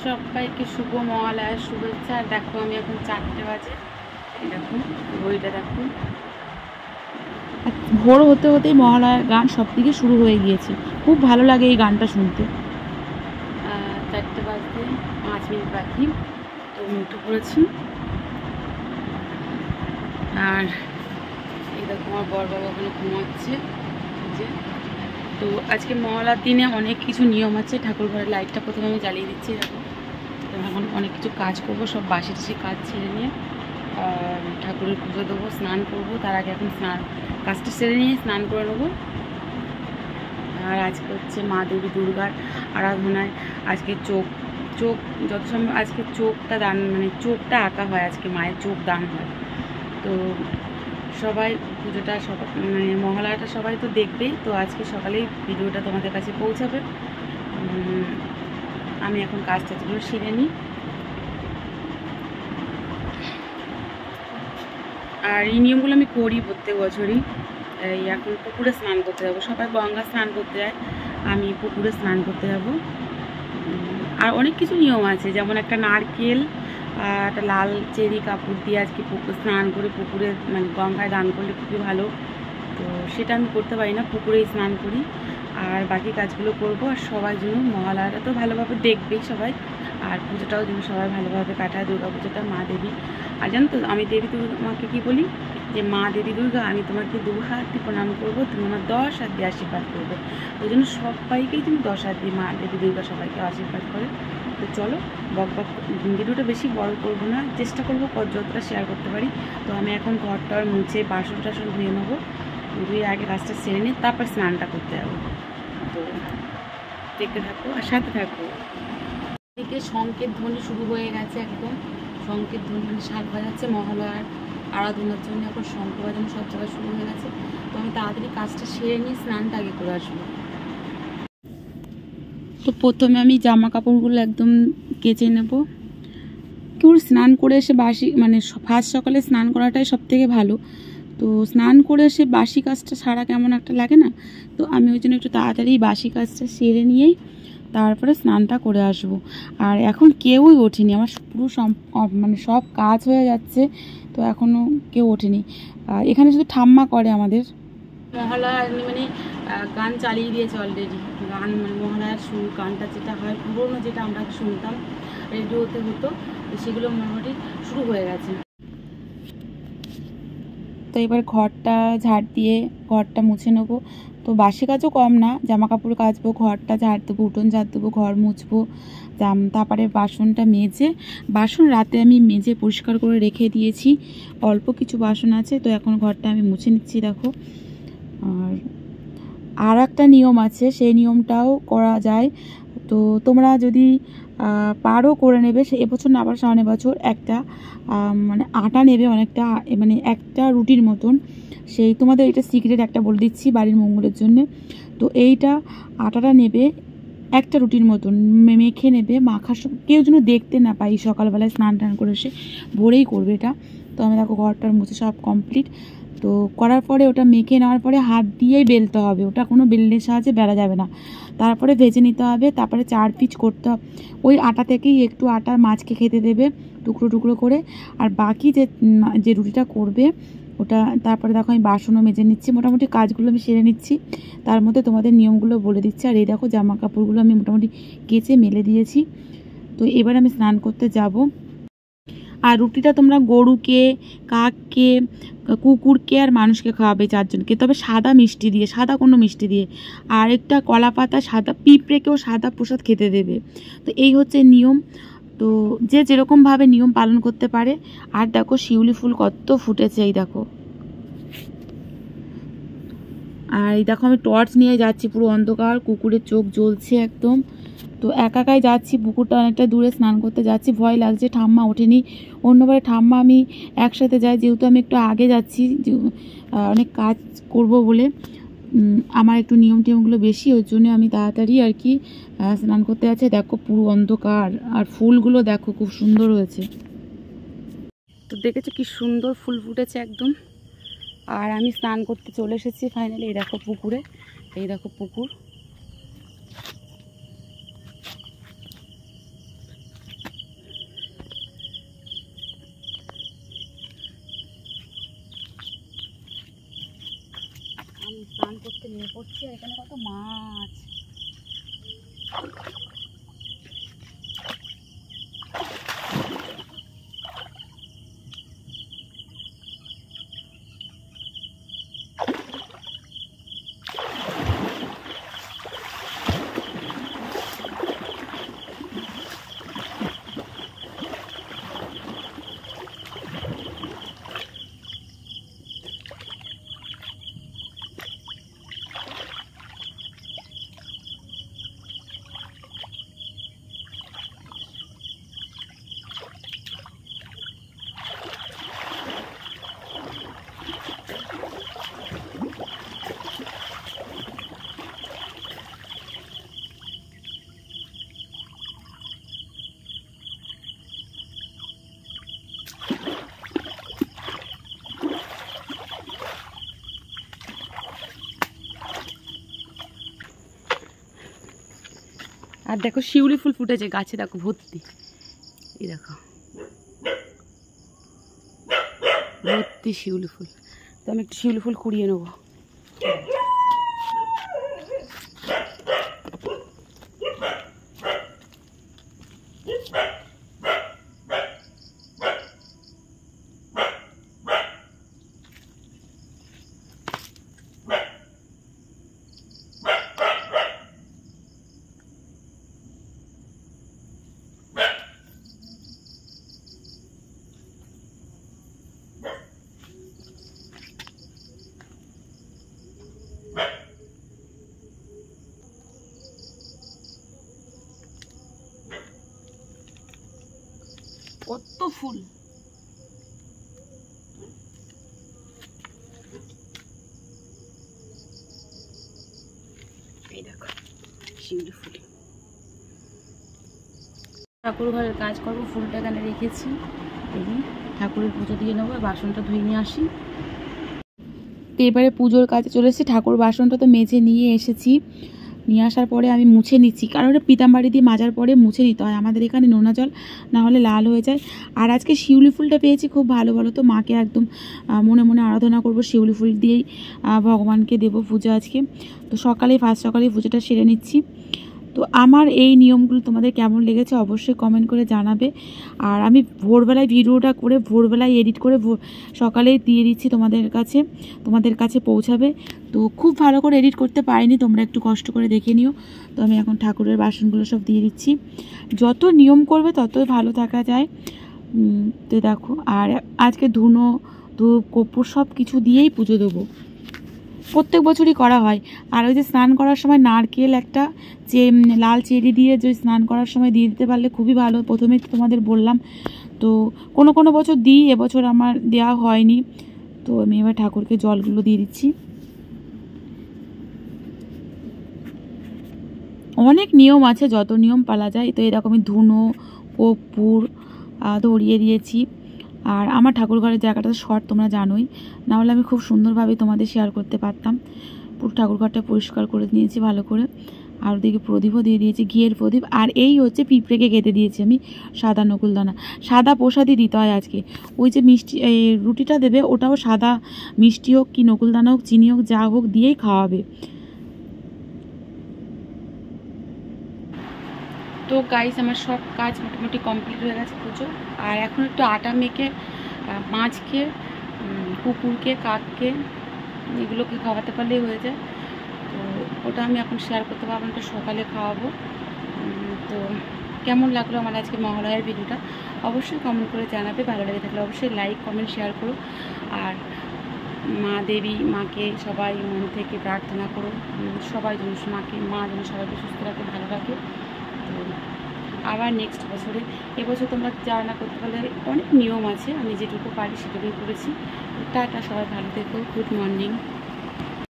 সবাইকে শুভ মহালয়ার শুভেচ্ছা। আর দেখো আমি এখন 4টে বাজে, এই দেখো ঘড়িটা দেখো। ভোর হতে হতেই মহালয়ার গান সব থেকে শুরু হয়ে গিয়েছে। খুব ভালো লাগে এই গানটা শুনতে। 4টে বাজতে 5 মিনিট বাকি, তো উঠে পড়েছি। আর এই দেখো আমার বর বাবা ওখানে ঘুমাচ্ছে। যে তো আজকে মহালয়ার দিনে অনেক কিছু নিয়ম আছে। ঠাকুর ঘরের লাইটটা প্রথমে আমি জ্বালিয়ে দিচ্ছি। দেখো এখন অনেক কিছু কাজ করব, সব বাসি টাসি কাজ ছেড়ে নিয়ে ঠাকুরের পুজো দেবো, স্নান করব। তার আগে এখন কাজটা সেরে নিয়ে স্নান করে নেবো। আর আজকে হচ্ছে মা দেবী দুর্গার আরাধনায় আজকে চোখ যত সম্ভব আজকে চোখটা দান, মানে চোখটা আঁকা হয়, আজকে মায়ের চোখ দান হয়। তো সবাই পুজোটা মানে মহালয়াটা সবাই তো দেখবেই। তো আজকে সকালেই ভিডিওটা তোমাদের কাছে পৌঁছাবে। আমি এখন কাজটাগুলো সেরে নিই। আর এই নিয়মগুলো আমি করি প্রত্যেক বছরই। এই এখন পুকুরে স্নান করতে যাবো, সবাই গঙ্গা স্নান করতে যায়, আমি পুকুরে স্নান করতে যাব। আর অনেক কিছু নিয়ম আছে, যেমন একটা নারকেল একটা লাল চেরি কাপড় দিয়ে আজকে স্নান করে পুকুরে মানে গঙ্গায় দান করলে খুবই ভালো। তো সেটা আমি করতে পারি না, পুকুরেই স্নান করি। আর বাকি কাজগুলো করব। আর সবাই যেন মহালয়াটা তো ভালোভাবে দেখবেই সবাই, আর পুজোটাও যেন সবাই ভালোভাবে কাটায়, দুর্গা পুজোটা মা দেবী। আর জানো তো আমি দেবী তোমাকে কী বলি, যে মা দেবী দুর্গা, আমি তোমাকে 2 হাত দিয়ে প্রণাম করবো, তুমি আমার 10 হাত দিয়ে আশীর্বাদ করবে। ওই জন্য সবাইকেই তুমি 10 হাত দিয়ে মা দেবী দুর্গা সবাইকে আশীর্বাদ করে। তো চলো ভিডিওটা বেশি বড় করবো না, চেষ্টা করবো যতটা শেয়ার করতে পারি। তো আমি এখন ঘরটার মুছে বাসন টাসন ধুয়ে নেবো, ধুয়ে আগে কাজটা সেরে নিয়ে তারপর স্নানটা করতে যাবো। তো দেখতে থাকো আর সাথে থাকো। এদিকে সংকেত ধ্বনি শুরু হয়ে গেছে, একদম সংকেত ধ্বনি মানে 7 বাজাচ্ছে মহালয়ার আরাধনার জন্য। এখন শঙ্খ বাজানো সব জায়গায় শুরু হয়ে গেছে। তো আমি তাড়াতাড়ি কাজটা সেরে নিয়ে স্নানটা আগে করে আসবো। তো প্রথমে আমি জামা কাপড়গুলো একদম কেচে নেব। কেউ স্নান করে এসে বাসি মানে ফার্স্ট সকালে স্নান করাটাই সব থেকে ভালো। তো স্নান করে এসে বাসি কাজটা সারা কেমন একটা লাগে না। তো আমি ওই জন্য একটু তাড়াতাড়ি বাসি কাজটা সেরে নিয়েই তারপরে স্নানটা করে আসব। আর এখন কেউই ওঠেনি, আমার পুরো মানে সব কাজ হয়ে যাচ্ছে, তো এখনও কেউ ওঠেনি। এখানে শুধু ঠাম্মা করে আমাদের। মহালয়া মানে গান চালিয়ে দিয়েছে অলরেডি। গান মানে মহালয়ার গানটা যেটা হয় পুরোনো, যেটা আমরা শুনতাম রেডিওতে হতো, সেগুলো মোটামুটি শুরু হয়ে গেছে। তো এবার ঘরটা ঝাড় দিয়ে ঘরটা মুছে নেবো। তো বাসি কাজও কম না, জামা কাপড় কাচবো, ঘরটা ঝাড় দেবো, উঠোন ঝাড় দেবো, ঘর মুছবো, তারপরে বাসনটা বাসন রাতে আমি মেজে পরিষ্কার করে রেখে দিয়েছি। অল্প কিছু বাসন আছে, তো এখন ঘরটা আমি মুছে নিচ্ছি। দেখো আর একটা নিয়ম আছে, সেই নিয়মটাও করা যায়। তো তোমরা যদি পারো করে নেবে। সে এবছর না আবার সামনের বছর একটা মানে আটা নেবে অনেকটা, মানে একটা রুটির মতন। সেই তোমাদের এটা সিক্রেট একটা বলে দিচ্ছি বাড়ির মঙ্গলের জন্য। তো এইটা আটাটা নেবে একটা রুটির মতন, মেখে নেবে। কেউ যেন দেখতে না পাই, সকালবেলায় স্নান টান করে এসে ভোরেই করবে এটা। তো আমি দেখো ঘরটার মুছে সব কমপ্লিট। তো করার পরে ওটা মেখে নেওয়ার পরে হাত দিয়েই বেলতে হবে, ওটা কোনো বেলনের সাহায্যে বেলা যাবে না। তারপরে ভেজে নিতে হবে, তারপরে 4 পিচ করতে হবে। ওই আটা থেকেই একটু আটা মাছকে খেতে দেবে টুকরো টুকরো করে। আর বাকি যে রুটিটা করবে ওটা, তারপরে দেখো আমি বাসনও মেজে নিচ্ছি, মোটামুটি কাজগুলো আমি সেরে নিচ্ছি। তার মধ্যে তোমাদের নিয়মগুলো বলে দিচ্ছি। আর এই দেখো জামা কাপড়গুলো আমি মোটামুটি কেচে মেলে দিয়েছি। তো এবার আমি স্নান করতে যাব। আর রুটিটা তোমরা গরুকে, কাককে, কুকুরকে আর মানুষকে খাওয়াবে, 4 জনকে, তবে সাদা মিষ্টি দিয়ে, সাদা কোনো মিষ্টি দিয়ে। আর একটা কলা পাতা, সাদা পিঁপড়েকেও সাদা প্রসাদ খেতে দেবে। তো এই হচ্ছে নিয়ম। তো যে যেরকমভাবে নিয়ম পালন করতে পারে। আর দেখো শিউলি ফুল কত ফুটেছে, এই দেখো। আর এই দেখো আমি টর্চ নিয়ে যাচ্ছি, পুরো অন্ধকার, কুকুরের চোখ জ্বলছে একদম। তো একাই যাচ্ছি, পুকুরটা অনেকটা দূরে, স্নান করতে যাচ্ছি, ভয় লাগছে, ঠাম্মা ওঠেনি। অন্যবারে ঠাম্মা আমি একসাথে যাই, যেহেতু আমি একটু আগে যাচ্ছি, অনেক কাজ করব বলে আমার একটু টিয়মগুলো বেশি, ওই জন্য আমি তাড়াতাড়ি আর কি স্নান করতে যাচ্ছি। দেখো পুরো অন্ধকার, আর ফুলগুলো দেখো খুব সুন্দর হয়েছে। তো দেখেছো কি সুন্দর ফুল ফুটেছে একদম। আর আমি স্নান করতে চলে এসেছি ফাইনালি। এই দেখো পুকুরে, এই দেখো পুকুর। করছি, আর এখানে কত মাছ। আর দেখো শিউলি ফুল ফুটেছে গাছে, দেখো ভর্তি, এই দেখো ভর্তি শিউলি ফুল। তো আমি একটু শিউলি ফুল কুড়িয়ে নেবো। কত ফুল, এই দেখো শিউলি ফুল। ঠাকুর ঘরের কাজ করবো, ফুলটা এখানে রেখেছি, এই ঠাকুরের পুজো দিয়ে নেবো, বাসনটা ধুয়ে নিয়ে আসি। তো এবারে পুজোর কাজে চলে এসেছি, ঠাকুর বাসনটা তো মেজে নিয়ে এসেছি, নিয়ে আসার পরে আমি মুছে নিচ্ছি, কারণ ওটা পিতাম্বাড়ি দিয়ে মাজার পরে মুছে নিতে হয়, আমাদের এখানে নোনা জল না হলে লাল হয়ে যায়। আর আজকে শিউলি ফুলটা পেয়েছি, খুব ভালো ভালো, তো মাকে একদম মনে মনে আরাধনা করব, শিউলি ফুল দিয়েই ভগবানকে দেবো পুজো আজকে। তো ফার্স্ট সকালেই পুজোটা সেরে নিচ্ছি। তো আমার এই নিয়মগুলো তোমাদের কেমন লেগেছে অবশ্যই কমেন্ট করে জানাবে। আর আমি ভোরবেলায় ভিডিওটা করে ভোরবেলায় এডিট করে সকালেই দিয়ে দিচ্ছি তোমাদের কাছে পৌঁছাবে। তো খুব ভালো করে এডিট করতে পারিনি, তোমরা একটু কষ্ট করে দেখে নিও। তো আমি এখন ঠাকুরের বাসনগুলো সব দিয়ে দিচ্ছি, যত নিয়ম করবে ততই ভালো থাকা যায়। তো দেখো, আর আজকে ধুনো ধূপ কর্পূর সব কিছু দিয়েই পুজো দেবো, প্রত্যেক বছরই করা হয়। আর ওই যে স্নান করার সময় নারকেল একটা লাল চেরি দিয়ে যে স্নান করার সময় দিয়ে দিতে পারলে খুবই ভালো, প্রথমেই তোমাদের বললাম। তো কোনো বছর দিই, এবছর আমার দেওয়া হয়নি। তো আমি এবার ঠাকুরকে জলগুলো দিয়ে দিচ্ছি। অনেক নিয়ম আছে, যত নিয়ম পালা যায়। তো এরকমই ধুনো কর্পূর ধরিয়ে দিয়েছি। আর আমার ঠাকুরঘরের জায়গাটা শর্ট, তোমরা জানোই, নাহলে আমি খুব সুন্দরভাবে তোমাদের শেয়ার করতে পারতাম। পুরো ঠাকুরঘরটা পরিষ্কার করে নিয়েছি ভালো করে। আর ওদিকে প্রদীপও দিয়ে দিয়েছি, ঘিয়ের প্রদীপ। আর এই হচ্ছে পিঁপড়েকে কেটে দিয়েছি আমি সাদা নকুলদানা, সাদা প্রসাদই দিতে হয় আজকে। ওই যে মিষ্টি রুটিটা দেবে, ওটাও সাদা মিষ্টি হোক কি নকুলদানা হোক চিনি হোক যা হোক দিয়েই খাওয়াবে। তো গাইস, আমার সব কাজ মোটামুটি কমপ্লিট হয়ে গেছে পুজো। আর এখন একটু আটা মেখে মাছকে, কুকুরকে, কাককে এগুলোকে খাওয়াতে পারলেই হয়ে যায়। তো ওটা আমি এখন শেয়ার করতে পারবো, ওটা সকালে খাওয়াবো। তো কেমন লাগলো আমার আজকে মহালয়ার ভিডিওটা অবশ্যই কমেন্ট করে জানাবে, ভালো লেগে থাকলে অবশ্যই লাইক কমেন্ট শেয়ার করো। আর মাকে সবাই মন থেকে প্রার্থনা করো, সবাই যেন মা যেন সবাইকে সুস্থ রাখে, ভালো রাখে। তো আবার নেক্সট বছরে, এবছর তোমরা যা না করতে পারলে অনেক নিয়ম আছে, আমি যেটুকু পারি সেটুকুই করেছি। টাটা, সবাই ভালো থেকো, গুড মর্নিং।